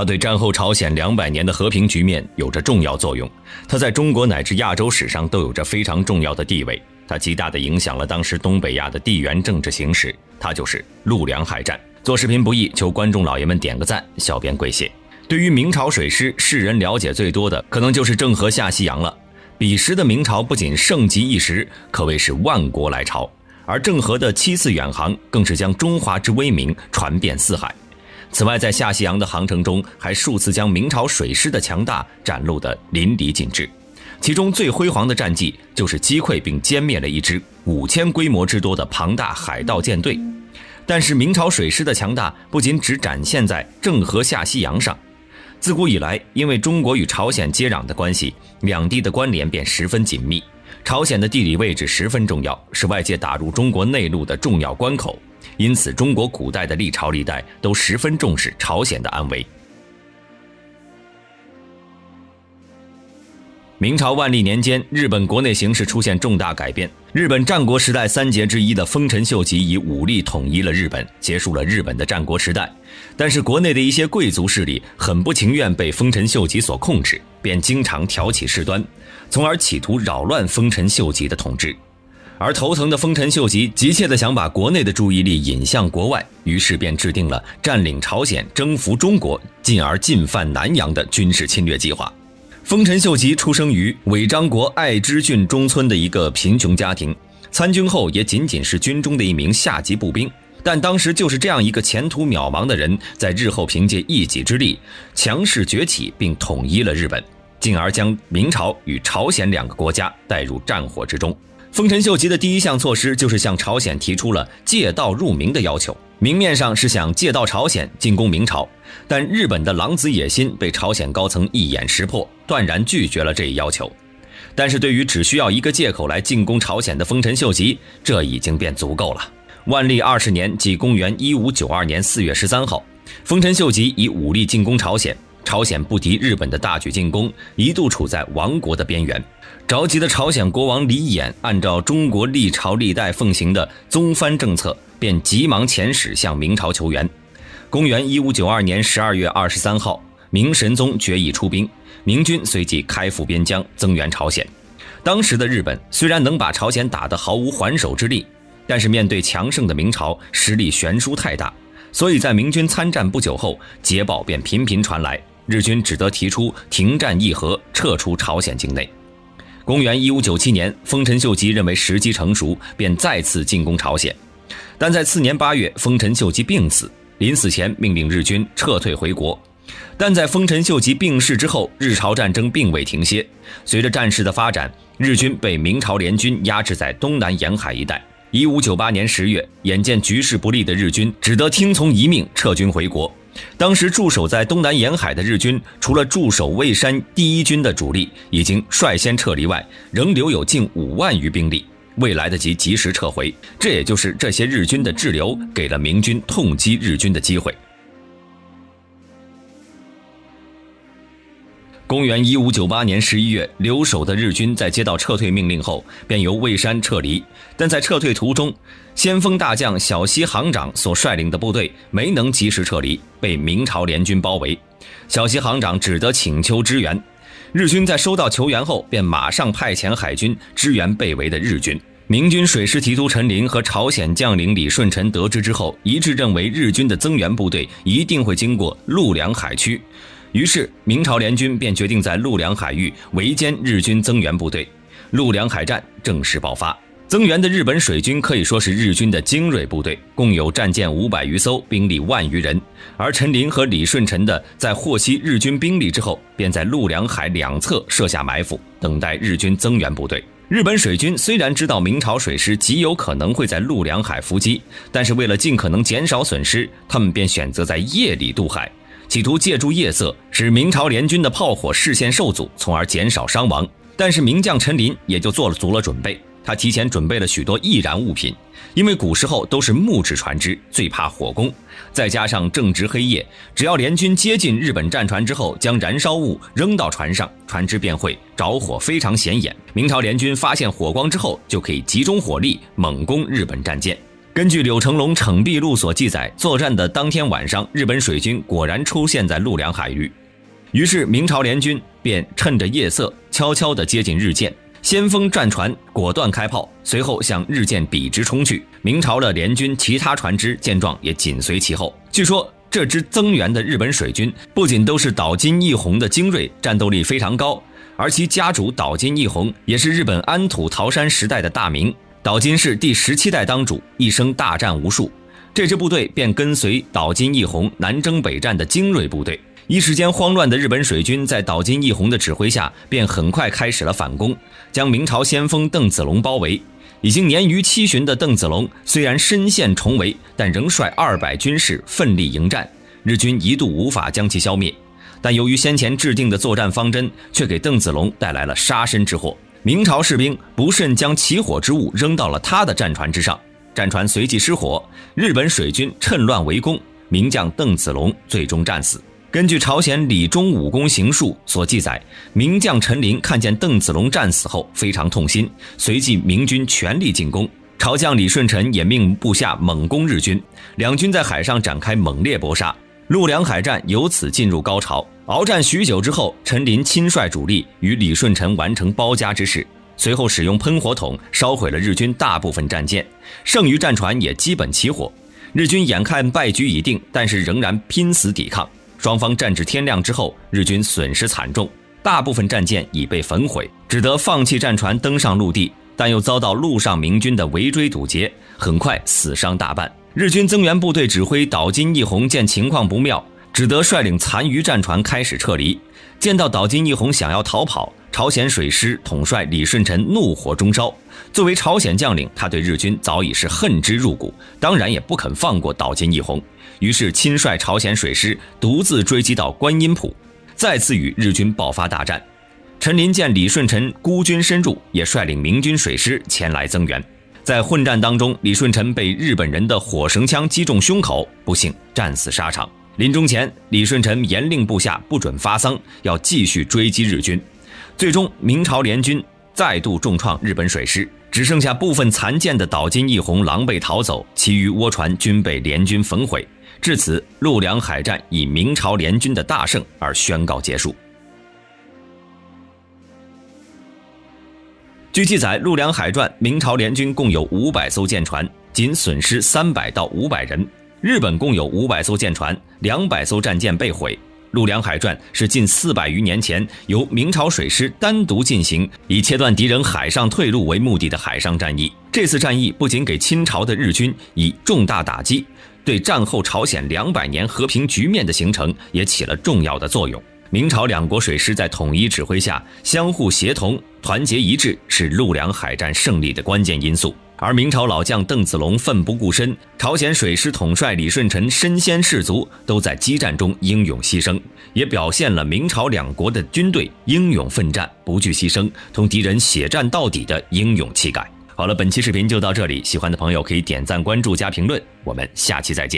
它对战后朝鲜200年的和平局面有着重要作用，它在中国乃至亚洲史上都有着非常重要的地位，它极大地影响了当时东北亚的地缘政治形势，它就是陆良海战。做视频不易，求观众老爷们点个赞，小编跪谢。对于明朝水师，世人了解最多的可能就是郑和下西洋了。彼时的明朝不仅盛极一时，可谓是万国来朝，而郑和的7次远航更是将中华之威名传遍四海。此外，在下西洋的航程中，还数次将明朝水师的强大展露得淋漓尽致。其中最辉煌的战绩就是击溃并歼灭了一支5000规模之多的庞大海盗舰队。但是明朝水师的强大不仅只展现在郑和下西洋上，自古以来，因为中国与朝鲜接壤的关系，两地的关联便十分紧密。朝鲜的地理位置十分重要，是外界打入中国内陆的重要关口，因此中国古代的历朝历代都十分重视朝鲜的安危。明朝万历年间，日本国内形势出现重大改变。日本战国时代3杰之一的丰臣秀吉以武力统一了日本，结束了日本的战国时代。但是国内的一些贵族势力很不情愿被丰臣秀吉所控制，便经常挑起事端，从而企图扰乱丰臣秀吉的统治。而头疼的丰臣秀吉急切地想把国内的注意力引向国外，于是便制定了占领朝鲜、征服中国，进而进犯南洋的军事侵略计划。丰臣秀吉出生于尾张国爱知郡中村的一个贫穷家庭，参军后也仅仅是军中的一名下级步兵。但当时就是这样一个前途渺茫的人，在日后凭借一己之力强势崛起，并统一了日本，进而将明朝与朝鲜2个国家带入战火之中。丰臣秀吉的第一项措施就是向朝鲜提出了借道入明的要求，明面上是想借道朝鲜进攻明朝，但日本的狼子野心被朝鲜高层一眼识破，断然拒绝了这一要求。但是对于只需要一个借口来进攻朝鲜的丰臣秀吉，这已经便足够了。万历20年，即公元1592年4月13号，丰臣秀吉以武力进攻朝鲜，朝鲜不敌日本的大举进攻，一度处在亡国的边缘。着急的朝鲜国王李衍按照中国历朝历代奉行的宗藩政策，便急忙遣使向明朝求援。公元1592年12月23号，明神宗决议出兵，明军随即开赴边疆增援朝鲜。当时的日本虽然能把朝鲜打得毫无还手之力，但是面对强盛的明朝，实力悬殊太大，所以在明军参战不久后，捷报便频频传来，日军只得提出停战议和，撤出朝鲜境内。公元1597年，丰臣秀吉认为时机成熟，便再次进攻朝鲜。但在次年8月，丰臣秀吉病死，临死前命令日军撤退回国。但在丰臣秀吉病逝之后，日朝战争并未停歇。随着战事的发展，日军被明朝联军压制在东南沿海一带。1598年10月，眼见局势不利的日军只得听从遗命撤军回国。当时驻守在东南沿海的日军，除了驻守蔚山第1军的主力已经率先撤离外，仍留有近5万余兵力，未来得及及时撤回。这也就是这些日军的滞留，给了明军痛击日军的机会。公元1598年11月，留守的日军在接到撤退命令后，便由蔚山撤离。但在撤退途中，先锋大将小西行长所率领的部队没能及时撤离，被明朝联军包围。小西行长只得请求支援。日军在收到求援后，便马上派遣海军支援被围的日军。明军水师提督陈林和朝鲜将领李舜臣得知之后，一致认为日军的增援部队一定会经过陆良海区。于是明朝联军便决定在陆良海域围歼日军增援部队，陆良海战正式爆发。增援的日本水军可以说是日军的精锐部队，共有战舰500余艘，兵力1万余人。而陈林和李舜臣在获悉日军兵力之后，便在陆良海2侧设下埋伏，等待日军增援部队。日本水军虽然知道明朝水师极有可能会在陆良海伏击，但是为了尽可能减少损失，他们便选择在夜里渡海，企图借助夜色使明朝联军的炮火视线受阻，从而减少伤亡。但是名将陈林也就做足了准备，他提前准备了许多易燃物品，因为古时候都是木质船只，最怕火攻，再加上正值黑夜，只要联军接近日本战船之后，将燃烧物扔到船上，船只便会着火，非常显眼。明朝联军发现火光之后，就可以集中火力猛攻日本战舰。根据柳成龙《惩蔽录》所记载，作战的当天晚上，日本水军果然出现在陆良海域，于是明朝联军便趁着夜色悄悄地接近日舰，先锋战船果断开炮，随后向日舰笔直冲去。明朝的联军其他船只见状也紧随其后。据说这支增援的日本水军不仅都是岛津义弘的精锐，战斗力非常高，而其家主岛津义弘也是日本安土桃山时代的大名。岛津氏第17代当主，一生大战无数，这支部队便跟随岛津义弘南征北战的精锐部队。一时间慌乱的日本水军在岛津义弘的指挥下，便很快开始了反攻，将明朝先锋邓子龙包围。已经年逾7旬的邓子龙虽然身陷重围，但仍率200军士奋力迎战，日军一度无法将其消灭。但由于先前制定的作战方针，却给邓子龙带来了杀身之祸。明朝士兵不慎将起火之物扔到了他的战船之上，战船随即失火，日本水军趁乱围攻，名将邓子龙最终战死。根据朝鲜李忠武功行述所记载，名将陈琳看见邓子龙战死后非常痛心，随即明军全力进攻。朝将李舜臣也命部下猛攻日军，两军在海上展开猛烈搏杀，陆良海战由此进入高潮。鏖战许久之后，陈琳亲率主力与李舜臣完成包夹之势，随后使用喷火筒烧毁了日军大部分战舰，剩余战船也基本起火。日军眼看败局已定，但是仍然拼死抵抗。双方战至天亮之后，日军损失惨重，大部分战舰已被焚毁，只得放弃战船登上陆地，但又遭到陆上明军的围追堵截，很快死伤大半。日军增援部队指挥岛津义弘见情况不妙，只得率领残余战船开始撤离。见到岛津义弘想要逃跑，朝鲜水师统帅李舜臣怒火中烧。作为朝鲜将领，他对日军早已是恨之入骨，当然也不肯放过岛津义弘，于是亲率朝鲜水师独自追击到观音浦，再次与日军爆发大战。陈琳见李舜臣孤军深入，也率领明军水师前来增援。在混战当中，李舜臣被日本人的火绳枪击中胸口，不幸战死沙场。临终前，李舜臣严令部下不准发丧，要继续追击日军。最终明朝联军再度重创日本水师，只剩下部分残舰的岛津义弘狼狈逃走，其余倭船均被联军焚毁。至此，陆良海战以明朝联军的大胜而宣告结束。据记载，陆良海战明朝联军共有500艘舰船，仅损失300到500人。日本共有500艘舰船，200艘战舰被毁。陆良海战是近400余年前由明朝水师单独进行，以切断敌人海上退路为目的的海上战役。这次战役不仅给清朝的日军以重大打击，对战后朝鲜200年和平局面的形成也起了重要的作用。明朝两国水师在统一指挥下相互协同，团结一致，是陆良海战胜利的关键因素。而明朝老将邓子龙奋不顾身，朝鲜水师统帅李舜臣身先士卒，都在激战中英勇牺牲，也表现了明朝两国的军队英勇奋战、不惧牺牲、同敌人血战到底的英勇气概。好了，本期视频就到这里，喜欢的朋友可以点赞、关注、加评论，我们下期再见。